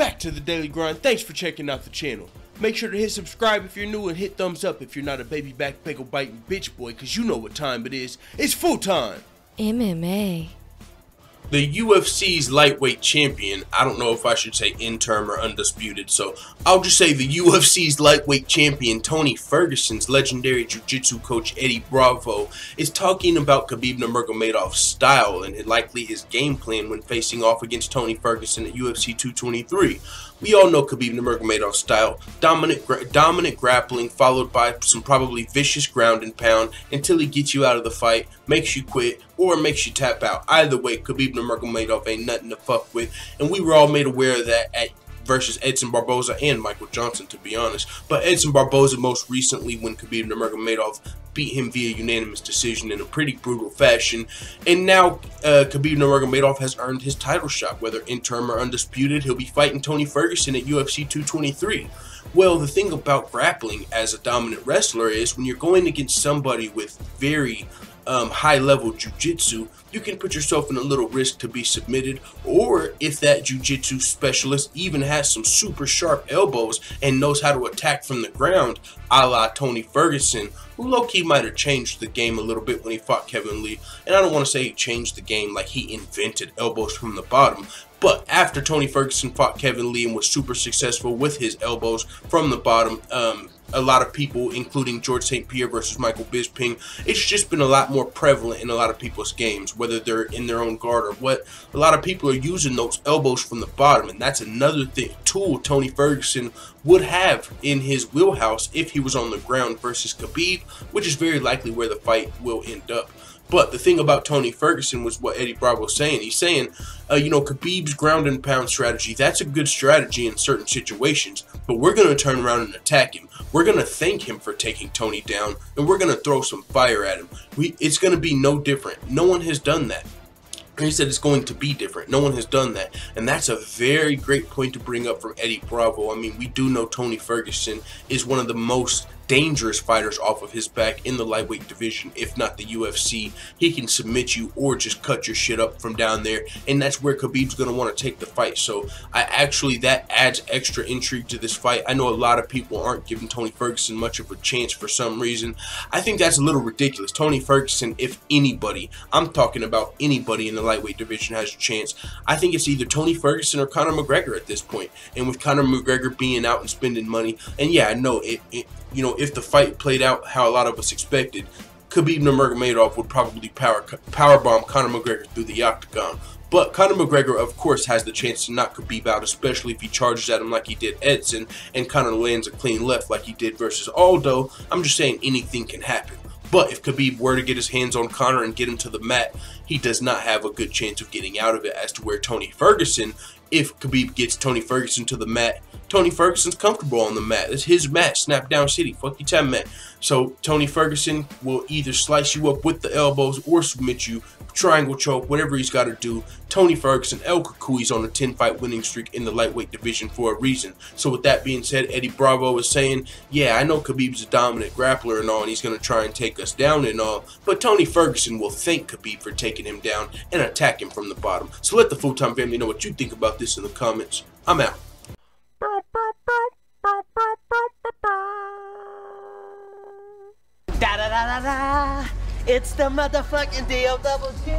back to the Daily Grind. Thanks for checking out the channel. Make sure to hit subscribe if you're new and hit thumbs up if you're not a baby back pickle biting bitch boy, cause you know what time it is. It's full time. MMA. The UFC's lightweight champion, I don't know if I should say interim or undisputed, so I'll just say the UFC's lightweight champion, Tony Ferguson's legendary jiu-jitsu coach Eddie Bravo, is talking about Khabib Nurmagomedov's style and likely his game plan when facing off against Tony Ferguson at UFC 223. We all know Khabib Nurmagomedov's style, dominant grappling followed by some probably vicious ground and pound until he gets you out of the fight, makes you quit, or makes you tap out. Either way, Khabib Nurmagomedov ain't nothing to fuck with, and we were all made aware of that at versus Edson Barboza and Michael Johnson, to be honest. But Edson Barboza most recently when Khabib Nurmagomedov beat him via unanimous decision in a pretty brutal fashion. And now Khabib Nurmagomedov has earned his title shot. Whether interim or undisputed, he'll be fighting Tony Ferguson at UFC 223. Well, the thing about grappling as a dominant wrestler is when you're going against somebody with very high-level jiu-jitsu, you can put yourself in a little risk to be submitted, or if that jiu-jitsu specialist even has some super sharp elbows and knows how to attack from the ground, a la Tony Ferguson, who low-key might have changed the game a little bit when he fought Kevin Lee. And I don't want to say he changed the game like he invented elbows from the bottom, but after Tony Ferguson fought Kevin Lee and was super successful with his elbows from the bottom, a lot of people, including George St. Pierre versus Michael Bisping, it's just been a lot more prevalent in a lot of people's games, whether they're in their own guard or what. A lot of people are using those elbows from the bottom, and that's another tool Tony Ferguson would have in his wheelhouse if he was on the ground versus Khabib, which is very likely where the fight will end up. But the thing about Tony Ferguson was what Eddie Bravo was saying. He's saying, Khabib's ground and pound strategy, that's a good strategy in certain situations, but we're going to turn around and attack him. We're going to thank him for taking Tony down, and we're going to throw some fire at him. It's going to be no different. No one has done that. And he said it's going to be different. No one has done that. And that's a very great point to bring up from Eddie Bravo. I mean, we do know Tony Ferguson is one of the most dangerous fighters off of his back in the lightweight division, if not the UFC. He can submit you or just cut your shit up from down there, and that's where Khabib's going to want to take the fight. So that adds extra intrigue to this fight. I know a lot of people aren't giving Tony Ferguson much of a chance for some reason. I think that's a little ridiculous. Tony Ferguson, if anybody, I'm talking about anybody in the lightweight division has a chance, I think it's either Tony Ferguson or Conor McGregor at this point. And with Conor McGregor being out and spending money, and yeah, I know if the fight played out how a lot of us expected, Khabib Nurmagomedov would probably powerbomb Conor McGregor through the octagon. But Conor McGregor, of course, has the chance to knock Khabib out, especially if he charges at him like he did Edson, and Conor lands a clean left like he did versus Aldo. I'm just saying anything can happen. But if Khabib were to get his hands on Conor and get him to the mat, he does not have a good chance of getting out of it, as to where Tony Ferguson, if Khabib gets Tony Ferguson to the mat, Tony Ferguson's comfortable on the mat. It's his mat, snap down city, fuck your time mat. So Tony Ferguson will either slice you up with the elbows or submit you, triangle choke, whatever he's got to do. Tony Ferguson, El Cucuy's on a 10-fight winning streak in the lightweight division for a reason. So with that being said, Eddie Bravo is saying, yeah, I know Khabib's a dominant grappler and all, and he's going to try and take us down and all, but Tony Ferguson will thank Khabib for taking him down and attack him from the bottom. So let the full-time family know what you think about this in the comments. I'm out. Da da da da da. It's the motherfucking D-O-double-G.